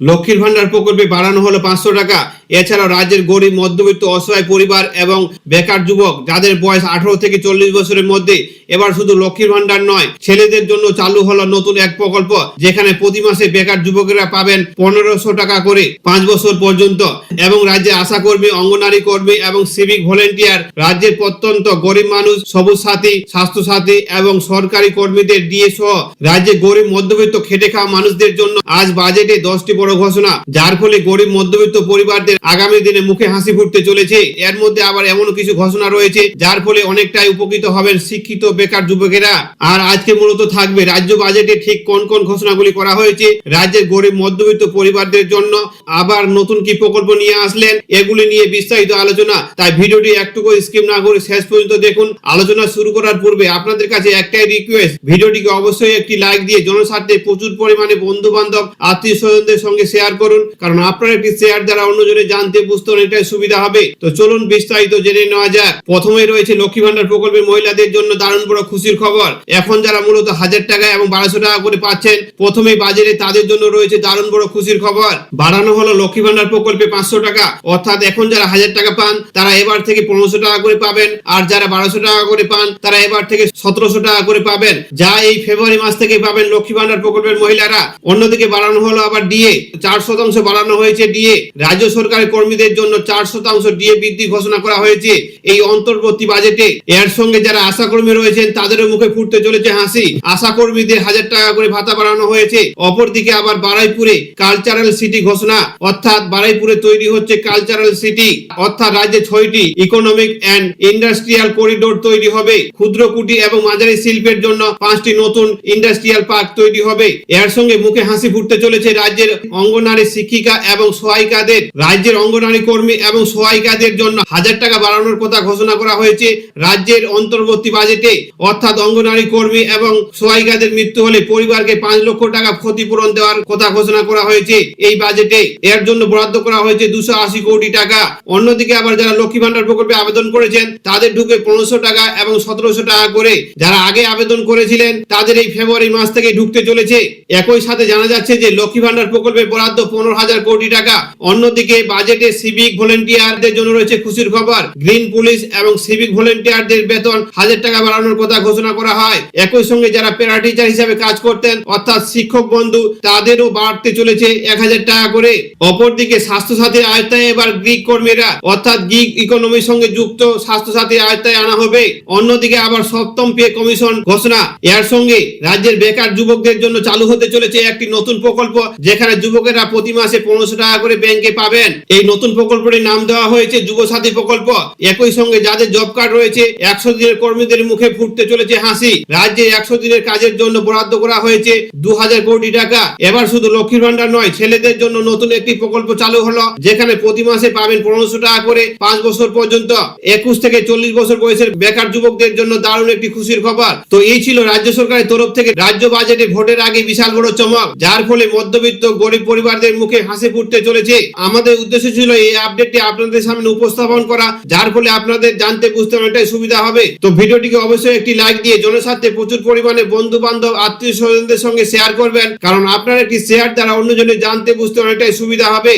লক্ষ্মীর ভান্ডার প্রকল্পে বাড়ানো হলো 500 টাকা। এছাড়াও রাজ্যের গরিব, মধ্যবিত্ত, অসহায় পরিবার এবং বেকার যুবক যাদের বয়স 18 থেকে 40 বছরের মধ্যে এবার শুধু লক্ষ্মীর ভান্ডার নয়, ছেলেদের জন্য চালু হলো নতুন এক প্রকল্প, যেখানে প্রতি মাসে বেকার যুবকেরা পাবেন 1500 টাকা করে 5 বছর পর্যন্ত। এবং রাজ্যে আশা কর্মী, অঙ্গনারী কর্মী এবং সিভিক ভলেন্টিয়ার, রাজ্যের প্রত্যন্ত গরিব মানুষ, সবুজ সাথী, স্বাস্থ্য সাথী এবং সরকারি কর্মীদের ডিএ সহ রাজ্যে গরিব, মধ্যবিত্ত, খেটে খাওয়া মানুষদের জন্য আজ বাজেটে 10টি বড় ঘোষণা, যার ফলে গরিব মধ্যবিত্ত পরিবারদের আগামী দিনে মুখে হাসি ফুটতে চলেছে। এর মধ্যে আবার এমন কিছু ঘোষণা রয়েছে যার ফলে অনেকটাই উপকৃত হবেন শিক্ষিত বেকার যুবকেরা। আর আজকে মূলত থাকবে রাজ্য বাজেটে ঠিক কোন কোন ঘোষণাগুলি করা হয়েছে রাজ্যের গরিব মধ্যবিত্ত পরিবারদের জন্য, আবার নতুন কি প্রকল্প নিয়ে আসলেন, এগুলি নিয়ে বিস্তারিত আলোচনা। তাই ভিডিওটি একটুকু স্কিপ না করে শেষ পর্যন্ত দেখুন। আলোচনা শুরু করার পূর্বে আপনাদের কাছে একটাই রিকোয়েস্ট, ভিডিওটিকে অবশ্যই একটি লাইক দিয়ে জনস্বার্থে প্রচুর পরিমাণে বন্ধু বান্ধব, আত্মীয় স্বজনদের সঙ্গে শেয়ার করুন, কারণ আপনার একটি শেয়ার দ্বারা অন্যজনে জানতে বুঝতে অনেকটাই সুবিধা হবে। তো চলুন বিস্তারিত জেনে নেওয়া যাক। প্রথমে রয়েছে লক্ষ্মী ভান্ডার প্রকল্পে মহিলাদের জন্য দারুণ বড় খুশির খবর। এখন যারা মূলত 1000 টাকা এবং 1200 টাকা করে পাচ্ছেন প্রথমেই বাজেটে, তাদের জন্য রয়েছে দারুণ বড় খুশির খবর। বাড়ানো হলো লক্ষ্মী ভান্ডার প্রকল্পে 500 টাকা, অর্থাৎ এখন যারা 1000 টাকা পান তারা এবার থেকে 1500 টাকা করে পাবেন, আর যারা 1200 টাকা করে পান তারা এবার থেকে 1700 টাকা করে পাবেন, যা এই ফেব্রুয়ারি মাস থেকে পাবেন লক্ষ্মী ভান্ডার প্রকল্পের মহিলারা। অন্যদিকে বাড়ানো হলো আবার ডিএ, 4% বাড়ানো হয়েছে ডিএ। রাজ্য সরকারের কর্মীদের জন্য 4% ডিএ বৃদ্ধি ঘোষণা করা হয়েছে এই অন্তর্বর্তী বাজেটে। এর সঙ্গে যারা আশা কর্মী রয়েছেন তাদেরও মুখে ফুটতে চলেছে হাসি। আশা কর্মীদের 1000 টাকা করে ভাতা বাড়ানো হয়েছে। অপরদিকে আবার বারুইপুরে কালচারাল সিটি ঘোষণা, অর্থাৎ বারুইপুরে তৈরি হচ্ছে কালচারাল সিটি, অর্থাৎ রাজ্যে 6টি ইকোনমিক এন্ড ইন্ডাস্ট্রিয়াল করিডোর তৈরি হবে। ক্ষুদ্র কুটির এবং মাঝারি শিল্পের জন্য 5টি নতুন ইন্ডাস্ট্রিয়াল পার্ক তৈরি হবে। এর সঙ্গে মুখে হাসি ফুটতে চলেছে রাজ্যের অঙ্গনারী শিক্ষিকা এবং সহায়িকাদের। রাজ্যের অঙ্গনারী কর্মী এবং সহায়িকাদের জন্য 1000 টাকা বাড়ানোর কথা ঘোষণা করা হয়েছে রাজ্যের অন্তর্বর্তী বাজেটে, অর্থাৎ অঙ্গনারী কর্মী এবং সহায়িকাদের মৃত্যু হলে পরিবারকে 5 লক্ষ টাকা ক্ষতিপূরণ দেওয়ার কথা ঘোষণা করা হয়েছে এই বাজেটে। এর জন্য বরাদ্দ করা হয়েছে 280 কোটি টাকা। অন্যদিকে আবার যারা লক্ষ্মী ভান্ডার প্রকল্পে আবেদন করেছেন তাদের ঢুকে 1500 টাকা এবং 1700 টাকা করে, যারা আগে আবেদন করেছিলেন তাদের এই ফেব্রুয়ারি মাস থেকে ঢুকতে চলেছে। একই সাথে জানা যাচ্ছে যে লক্ষ্মী ভান্ডার প্রকল্পে বরাদ্দ 15,000 কোটি টাকা। অন্যদিকে বাজেটে সিভিক ভলেন্টিয়ারদের জন্য রয়েছে খুশির খবর। গ্রিন পুলিশ এবং সিভিক ভলেন্টিয়ারদের বেতন 1000 টাকা বাড়ানোর কথা ঘোষণা করা হয়। একই সঙ্গে যারা প্যারা টিচার হিসেবে কাজ করতেন, অর্থাৎ শিক্ষক বন্ধু, তাদেরও বাড়তে চলেছে 1000 টাকা করে। অপরদিকে স্বাস্থ্য সাথীর আওতায় এবার গিগ কর্মীরা, অর্থাৎ গিগ ইকোনমির সঙ্গে যুক্ত স্বাস্থ্য সাথীর আওতায় আনা হবে। অন্যদিকে আবার 7ম পে কমিশন ঘোষণা। এর সঙ্গে রাজ্যের বেকার যুবকদের জন্য চালু হতে চলেছে একটি নতুন প্রকল্প, যেখানে যুবকেরা প্রতি মাসে 1500 টাকা করে ব্যাংকে পাবেন। এই নতুন প্রকল্পটির নাম দেওয়া হয়েছে যুব সাথী প্রকল্প। একই সঙ্গে যাদের জব কার্ড রয়েছে 100 দিনের কর্মীদের মুখে ফুটতে চলেছে হাসি। রাজ্যে 100 দিনের কাজের জন্য বরাদ্দ করা হয়েছে 2000 কোটি টাকা। এবার শুধু লক্ষ্মীর ভান্ডার নয়, ছেলেদের জন্য নতুন একটি প্রকল্প চালু হলো, যেখানে প্রতি মাসে পাবেন 1500 টাকা করে 5 বছর পর্যন্ত। 21 থেকে 40 বছর বয়সের বেকার যুবকদের জন্য দারুণ একটি খুশির খবর। তো এই ছিল রাজ্য সরকারের তরফ থেকে রাজ্য বাজেটে ভোটের আগে বিশাল বড় চমক, যার ফলে মধ্যবিত্ত গরিব পরিবারদের মুখে হাসি ফুটতে চলেছে। আমাদের উদ্দেশ্য ছিল এই আপডেটটি আপনাদের সামনে উপস্থাপন করা, যার ফলে আপনাদের জানতে বুঝতে অনেকটাই সুবিধা হবে। তো ভিডিওটিকে অবশ্যই একটি লাইক দিয়ে জনস্বার্থে প্রচুর পরিমাণে বন্ধু বান্ধব, আত্মীয় স্বজনদের সঙ্গে শেয়ার করবেন, কারণ আপনার একটি শেয়ার দ্বারা অন্যজনের জানতে বুঝতে অনেকটাই সুবিধা হবে।